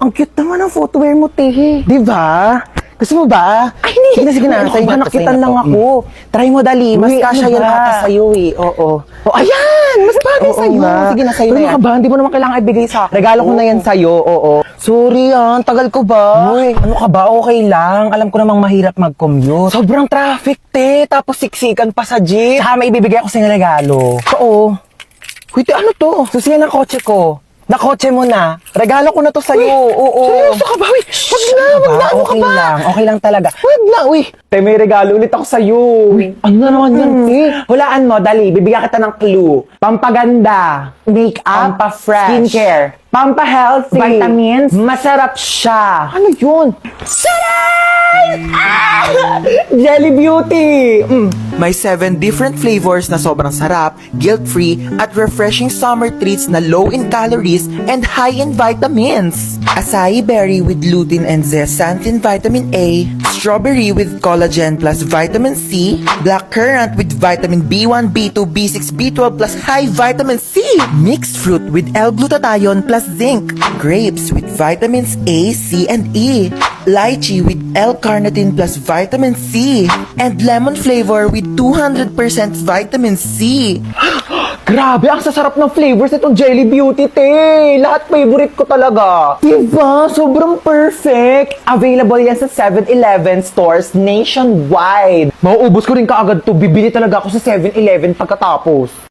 Ang cute naman ang footwear mo, te. Di ba? Gusto mo ba? Ay, hindi. Sige na. Ano Sa'yo ba? na, nakitan Sa'yo na lang to. ako. Try mo, dali. Mas Uy, kasha ano yan ba? ata sa'yo eh. Oo. Oh, ayan! Mas bagay Oo sa'yo. nga. Sige na, sa'yo Pero na yan. ka ba? Hindi mo naman kailangan ibigay sa akin. Regalo ko na yan sa'yo, oo. Sorry tagal ko ba? Uy, ano ka ba? Okay lang. Alam ko namang mahirap mag-commute. Sobrang traffic, te. Tapos siksikan pa sa jeep. Saka may ibibigay ako sa'yo regalo. Oo. Uy, ano to? Susiyan ng kotse ko. Nakotse mo na. Regalo ko na to sa'yo. Oo. Seryoso ka ba? Uy, wag na. Ano ka Okay ba? lang. Okay lang talaga. Wag na, uy. Te, may regalo ulit ako sa'yo. Ano na naman yan, te? Hulaan mo, dali. Bibigyan kita ng clue. Pampaganda. Makeup, Pampa-fresh. skincare, Pampa-healthy. vitamins. Masarap siya. Ano yun? Jelly Beauty! May 7 different flavors na sobrang sarap, guilt-free, at refreshing summer treats na low in calories and high in vitamins. Acai berry with lutein and zeaxanthin vitamin A, strawberry with collagen plus vitamin C, black currant with vitamin B1, B2, B6, B12 plus high vitamin C, mixed fruit with L-glutathione plus zinc, grapes with vitamins A, C, and E, lychee with L-carnitine plus vitamin C, and lemon flavor with 200% vitamin C. Grabe, ang sasarap ng flavors nitong Jelly Beauty, te. Lahat favorite ko talaga. Diba? Sobrang perfect. Available yan sa 7-Eleven stores nationwide. Mauubos ko rin kaagad to. Bibili talaga ako sa 7-Eleven pagkatapos.